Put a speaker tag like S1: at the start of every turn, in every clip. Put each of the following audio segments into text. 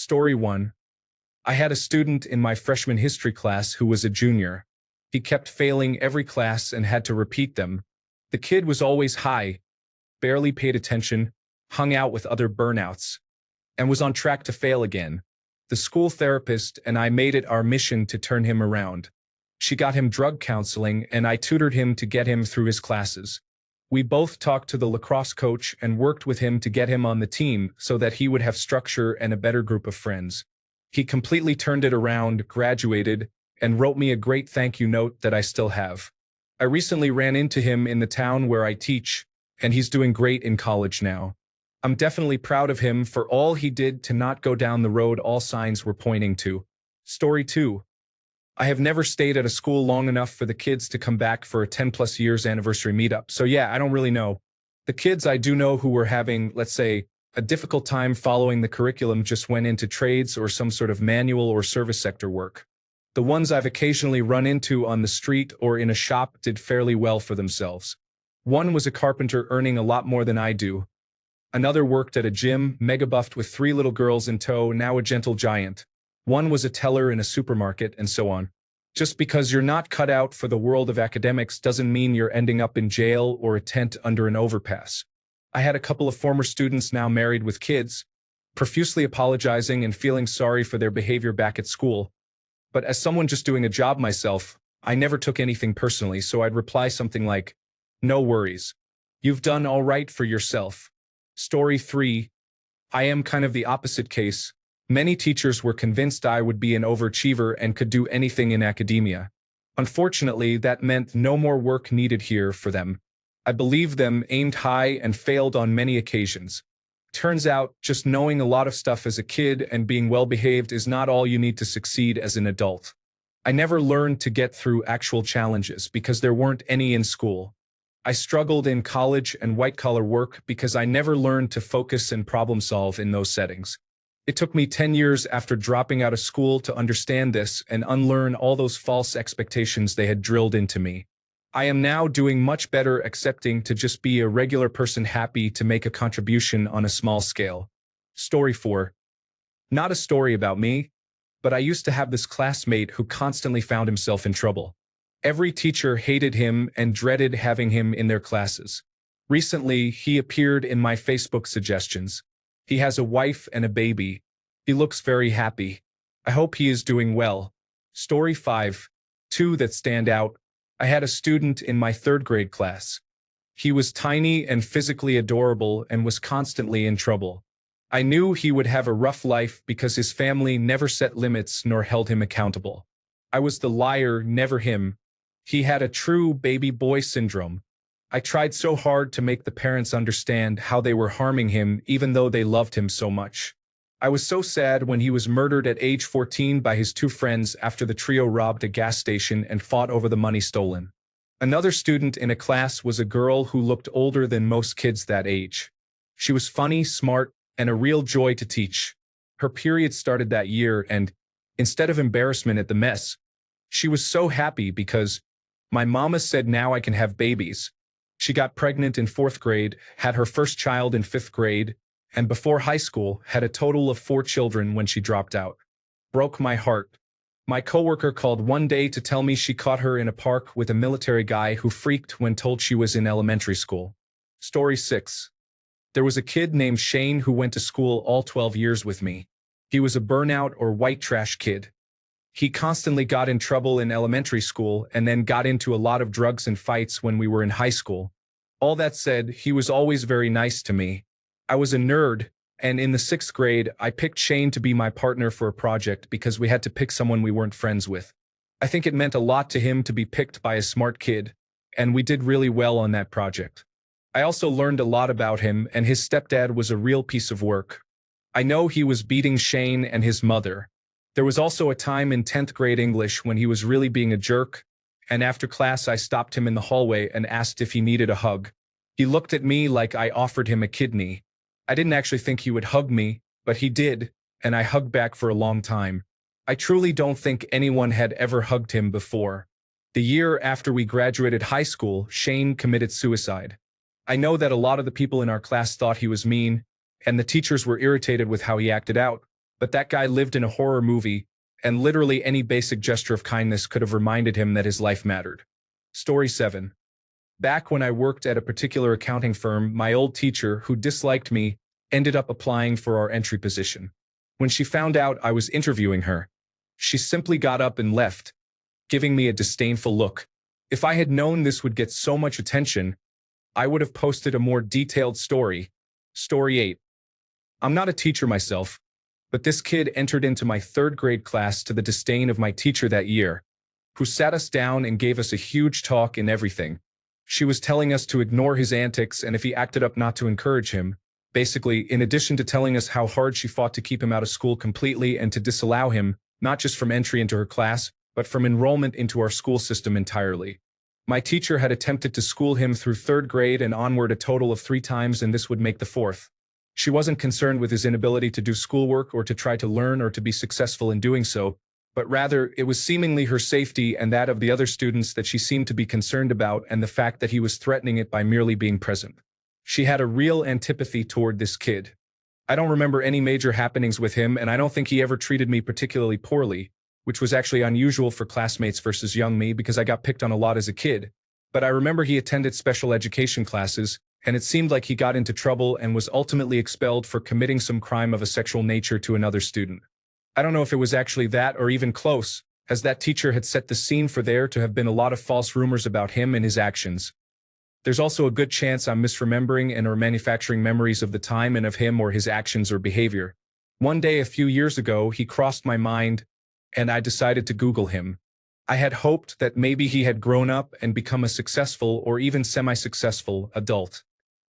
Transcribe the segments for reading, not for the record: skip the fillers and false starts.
S1: Story 1. I had a student in my freshman history class who was a junior. He kept failing every class and had to repeat them. The kid was always high, barely paid attention, hung out with other burnouts, and was on track to fail again. The school therapist and I made it our mission to turn him around. She got him drug counseling and I tutored him to get him through his classes. We both talked to the lacrosse coach and worked with him to get him on the team so that he would have structure and a better group of friends. He completely turned it around, graduated, and wrote me a great thank you note that I still have. I recently ran into him in the town where I teach, and he's doing great in college now. I'm definitely proud of him for all he did to not go down the road all signs were pointing to. Story 2. I have never stayed at a school long enough for the kids to come back for a 10+ years anniversary meetup, so yeah, I don't really know. The kids I do know who were having, let's say, a difficult time following the curriculum just went into trades or some sort of manual or service sector work. The ones I've occasionally run into on the street or in a shop did fairly well for themselves. One was a carpenter earning a lot more than I do. Another worked at a gym, mega buffed with 3 little girls in tow, now a gentle giant. One was a teller in a supermarket, and so on. Just because you're not cut out for the world of academics doesn't mean you're ending up in jail or a tent under an overpass. I had a couple of former students now married with kids, profusely apologizing and feeling sorry for their behavior back at school. But as someone just doing a job myself, I never took anything personally, so I'd reply something like, "No worries. You've done all right for yourself." Story 3. I am kind of the opposite case. Many teachers were convinced I would be an overachiever and could do anything in academia. Unfortunately, that meant no more work needed here for them. I believed them, aimed high, and failed on many occasions. Turns out, just knowing a lot of stuff as a kid and being well-behaved is not all you need to succeed as an adult. I never learned to get through actual challenges because there weren't any in school. I struggled in college and white-collar work because I never learned to focus and problem-solve in those settings. It took me 10 years after dropping out of school to understand this and unlearn all those false expectations they had drilled into me. I am now doing much better accepting to just be a regular person happy to make a contribution on a small scale. Story 4. Not a story about me, but I used to have this classmate who constantly found himself in trouble. Every teacher hated him and dreaded having him in their classes. Recently, he appeared in my Facebook suggestions. He has a wife and a baby. He looks very happy. I hope he is doing well. Story 5. 2 that stand out. I had a student in my 3rd grade class. He was tiny and physically adorable and was constantly in trouble. I knew he would have a rough life because his family never set limits nor held him accountable. I was the liar, never him. He had a true baby boy syndrome. I tried so hard to make the parents understand how they were harming him even though they loved him so much. I was so sad when he was murdered at age 14 by his 2 friends after the trio robbed a gas station and fought over the money stolen. Another student in a class was a girl who looked older than most kids that age. She was funny, smart, and a real joy to teach. Her period started that year and, instead of embarrassment at the mess, she was so happy because my mama said now I can have babies. She got pregnant in 4th grade, had her first child in 5th grade, and before high school had a total of 4 children when she dropped out. Broke my heart. My coworker called one day to tell me she caught her in a park with a military guy who freaked when told she was in elementary school. Story 6. There was a kid named Shane who went to school all 12 years with me. He was a burnout or white trash kid. He constantly got in trouble in elementary school and then got into a lot of drugs and fights when we were in high school. All that said, he was always very nice to me. I was a nerd, and in the 6th grade, I picked Shane to be my partner for a project because we had to pick someone we weren't friends with. I think it meant a lot to him to be picked by a smart kid, and we did really well on that project. I also learned a lot about him, and his stepdad was a real piece of work. I know he was beating Shane and his mother. There was also a time in 10th grade English when he was really being a jerk, and after class I stopped him in the hallway and asked if he needed a hug. He looked at me like I offered him a kidney. I didn't actually think he would hug me, but he did, and I hugged back for a long time. I truly don't think anyone had ever hugged him before. The year after we graduated high school, Shane committed suicide. I know that a lot of the people in our class thought he was mean, and the teachers were irritated with how he acted out. But that guy lived in a horror movie, and literally any basic gesture of kindness could have reminded him that his life mattered. Story 7. Back when I worked at a particular accounting firm, my old teacher, who disliked me, ended up applying for our entry position. When she found out I was interviewing her, she simply got up and left, giving me a disdainful look. If I had known this would get so much attention, I would have posted a more detailed story. Story 8. I'm not a teacher myself, but this kid entered into my 3rd grade class to the disdain of my teacher that year, who sat us down and gave us a huge talk and everything. She was telling us to ignore his antics and if he acted up not to encourage him. Basically, in addition to telling us how hard she fought to keep him out of school completely and to disallow him, not just from entry into her class, but from enrollment into our school system entirely. My teacher had attempted to school him through 3rd grade and onward a total of 3 times, and this would make the 4th. She wasn't concerned with his inability to do schoolwork or to try to learn or to be successful in doing so, but rather it was seemingly her safety and that of the other students that she seemed to be concerned about, and the fact that he was threatening it by merely being present. She had a real antipathy toward this kid. I don't remember any major happenings with him, and I don't think he ever treated me particularly poorly, which was actually unusual for classmates versus young me because I got picked on a lot as a kid. But I remember he attended special education classes, and it seemed like he got into trouble and was ultimately expelled for committing some crime of a sexual nature to another student. I don't know if it was actually that or even close, as that teacher had set the scene for there to have been a lot of false rumors about him and his actions. There's also a good chance I'm misremembering and or manufacturing memories of the time and of him or his actions or behavior. One day a few years ago, he crossed my mind, and I decided to Google him. I had hoped that maybe he had grown up and become a successful or even semi-successful adult.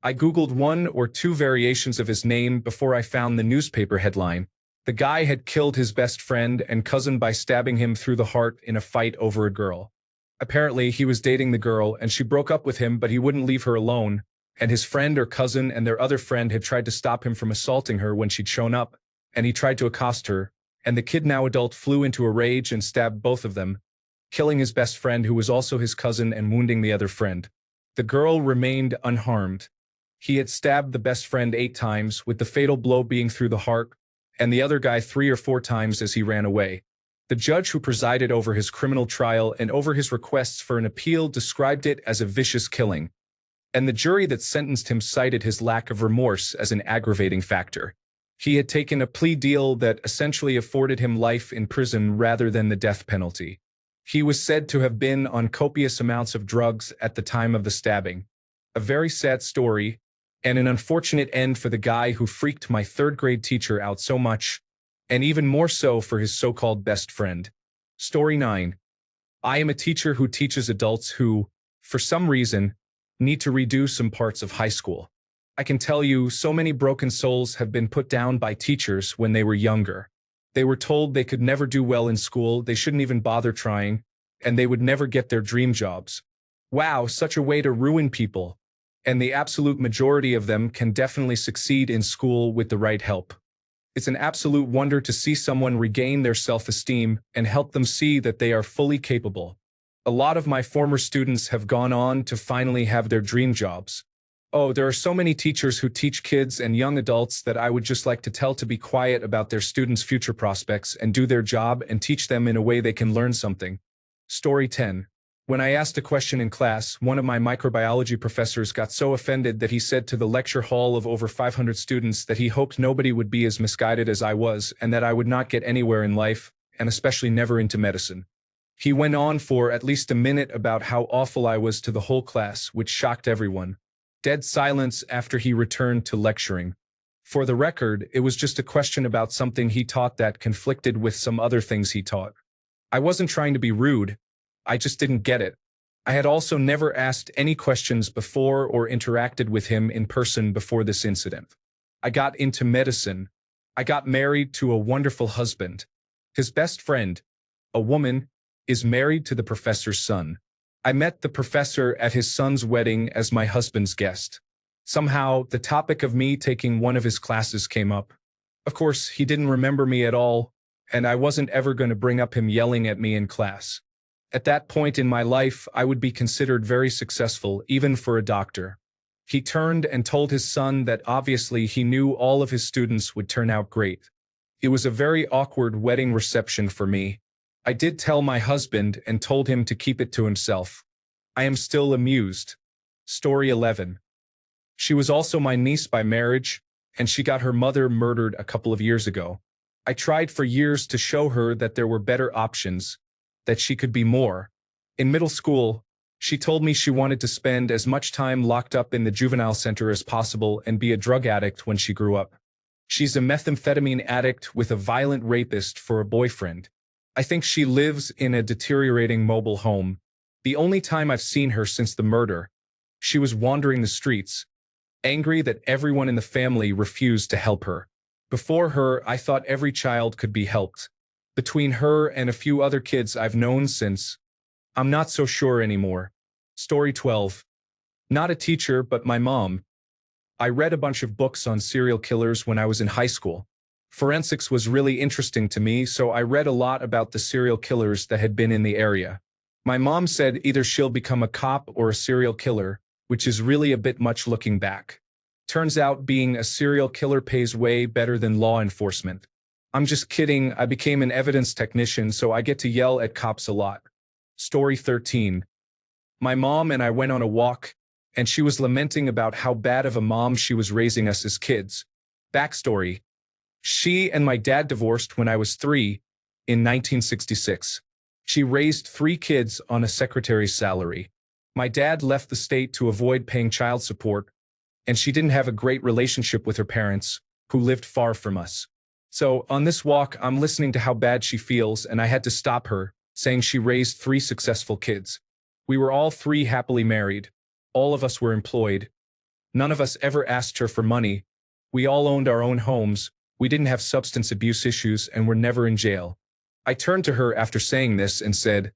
S1: I Googled 1 or 2 variations of his name before I found the newspaper headline. The guy had killed his best friend and cousin by stabbing him through the heart in a fight over a girl. Apparently, he was dating the girl and she broke up with him, but he wouldn't leave her alone, and his friend or cousin and their other friend had tried to stop him from assaulting her when she'd shown up, and he tried to accost her, and the kid now adult flew into a rage and stabbed both of them, killing his best friend who was also his cousin and wounding the other friend. The girl remained unharmed. He had stabbed the best friend 8 times, with the fatal blow being through the heart, and the other guy 3 or 4 times as he ran away. The judge who presided over his criminal trial and over his requests for an appeal described it as a vicious killing, and the jury that sentenced him cited his lack of remorse as an aggravating factor. He had taken a plea deal that essentially afforded him life in prison rather than the death penalty. He was said to have been on copious amounts of drugs at the time of the stabbing. A very sad story, and an unfortunate end for the guy who freaked my 3rd grade teacher out so much, and even more so for his so-called best friend. Story 9. I am a teacher who teaches adults who, for some reason, need to redo some parts of high school. I can tell you, so many broken souls have been put down by teachers when they were younger. They were told they could never do well in school, they shouldn't even bother trying, and they would never get their dream jobs. Wow, such a way to ruin people. And the absolute majority of them can definitely succeed in school with the right help. It's an absolute wonder to see someone regain their self-esteem and help them see that they are fully capable. A lot of my former students have gone on to finally have their dream jobs. Oh, there are so many teachers who teach kids and young adults that I would just like to tell to be quiet about their students' future prospects and do their job and teach them in a way they can learn something. Story 10. When I asked a question in class, one of my microbiology professors got so offended that he said to the lecture hall of over 500 students that he hoped nobody would be as misguided as I was and that I would not get anywhere in life, and especially never into medicine. He went on for at least a minute about how awful I was to the whole class, which shocked everyone. Dead silence after he returned to lecturing. For the record, it was just a question about something he taught that conflicted with some other things he taught. I wasn't trying to be rude. I just didn't get it. I had also never asked any questions before or interacted with him in person before this incident. I got into medicine. I got married to a wonderful husband. His best friend, a woman, is married to the professor's son. I met the professor at his son's wedding as my husband's guest. Somehow, the topic of me taking one of his classes came up. Of course, he didn't remember me at all, and I wasn't ever going to bring up him yelling at me in class. At that point in my life, I would be considered very successful, even for a doctor. He turned and told his son that obviously he knew all of his students would turn out great. It was a very awkward wedding reception for me. I did tell my husband and told him to keep it to himself. I am still amused. Story 11. She was also my niece by marriage, and she got her mother murdered a couple of years ago. I tried for years to show her that there were better options, that she could be more. In middle school, she told me she wanted to spend as much time locked up in the juvenile center as possible and be a drug addict when she grew up. She's a methamphetamine addict with a violent rapist for a boyfriend. I think she lives in a deteriorating mobile home. The only time I've seen her since the murder, she was wandering the streets, angry that everyone in the family refused to help her. Before her, I thought every child could be helped. Between her and a few other kids I've known since, I'm not so sure anymore. Story 12. Not a teacher, but my mom. I read a bunch of books on serial killers when I was in high school. Forensics was really interesting to me, so I read a lot about the serial killers that had been in the area. My mom said either she'll become a cop or a serial killer, which is really a bit much looking back. Turns out being a serial killer pays way better than law enforcement. I'm just kidding, I became an evidence technician, so I get to yell at cops a lot. Story 13. My mom and I went on a walk, and she was lamenting about how bad of a mom she was raising us as kids. Backstory. She and my dad divorced when I was 3, in 1966. She raised 3 kids on a secretary's salary. My dad left the state to avoid paying child support, and she didn't have a great relationship with her parents, who lived far from us. So, on this walk, I'm listening to how bad she feels, and I had to stop her, saying she raised 3 successful kids. We were all 3 happily married. All of us were employed. None of us ever asked her for money. We all owned our own homes. We didn't have substance abuse issues and were never in jail. I turned to her after saying this and said,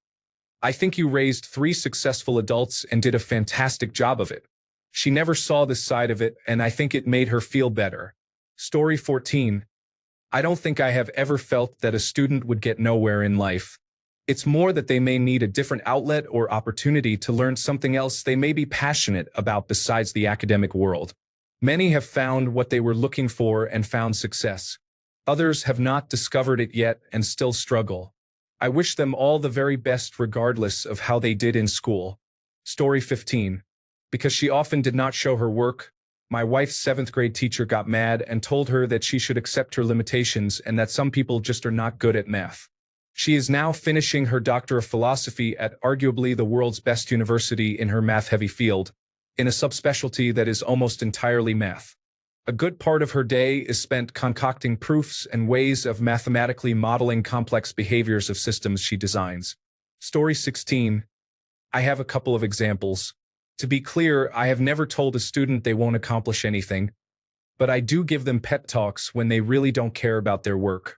S1: I think you raised 3 successful adults and did a fantastic job of it. She never saw this side of it, and I think it made her feel better. Story 14. I don't think I have ever felt that a student would get nowhere in life. It's more that they may need a different outlet or opportunity to learn something else they may be passionate about besides the academic world. Many have found what they were looking for and found success. Others have not discovered it yet and still struggle. I wish them all the very best regardless of how they did in school. Story 15. Because she often did not show her work, my wife's 7th grade teacher got mad and told her that she should accept her limitations and that some people just are not good at math. She is now finishing her Doctor of Philosophy at arguably the world's best university in her math-heavy field, in a subspecialty that is almost entirely math. A good part of her day is spent concocting proofs and ways of mathematically modeling complex behaviors of systems she designs. Story 16. I have a couple of examples. To be clear, I have never told a student they won't accomplish anything, but I do give them pep talks when they really don't care about their work.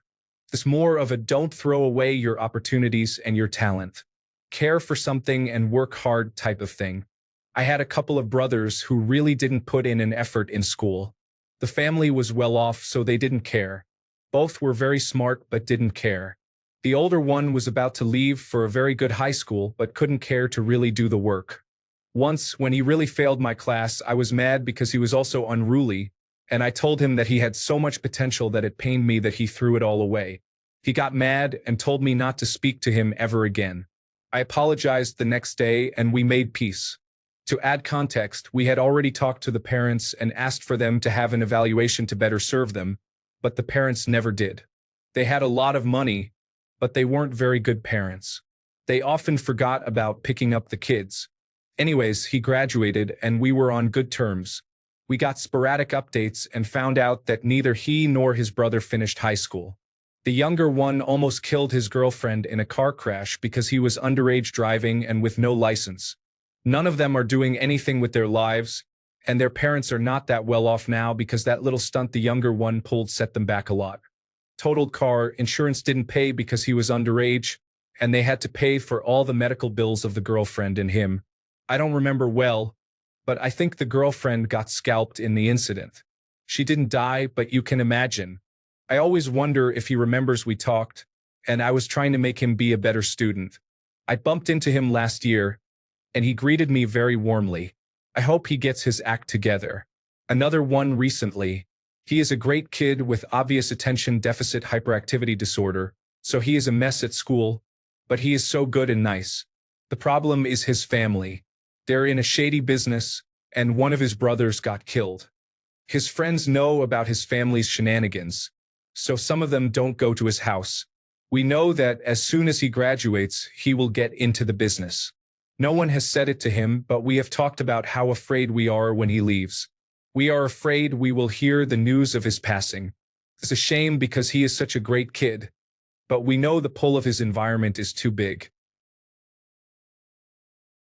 S1: It's more of a don't throw away your opportunities and your talent. Care for something and work hard type of thing. I had a couple of brothers who really didn't put in an effort in school. The family was well off, so they didn't care. Both were very smart but didn't care. The older one was about to leave for a very good high school but couldn't care to really do the work. Once, when he really failed my class, I was mad because he was also unruly, and I told him that he had so much potential that it pained me that he threw it all away. He got mad and told me not to speak to him ever again. I apologized the next day and we made peace. To add context, we had already talked to the parents and asked for them to have an evaluation to better serve them, but the parents never did. They had a lot of money, but they weren't very good parents. They often forgot about picking up the kids. Anyways, he graduated and we were on good terms. We got sporadic updates and found out that neither he nor his brother finished high school. The younger one almost killed his girlfriend in a car crash because he was underage driving and with no license. None of them are doing anything with their lives, and their parents are not that well off now because that little stunt the younger one pulled set them back a lot. Totaled car, insurance didn't pay because he was underage, and they had to pay for all the medical bills of the girlfriend and him. I don't remember well, but I think the girlfriend got scalped in the incident. She didn't die, but you can imagine. I always wonder if he remembers we talked, and I was trying to make him be a better student. I bumped into him last year, and he greeted me very warmly. I hope he gets his act together. Another one recently. He is a great kid with obvious attention deficit hyperactivity disorder, so he is a mess at school, but he is so good and nice. The problem is his family. They're in a shady business, and one of his brothers got killed. His friends know about his family's shenanigans, so some of them don't go to his house. We know that as soon as he graduates, he will get into the business. No one has said it to him, but we have talked about how afraid we are when he leaves. We are afraid we will hear the news of his passing. It's a shame because he is such a great kid, but we know the pull of his environment is too big.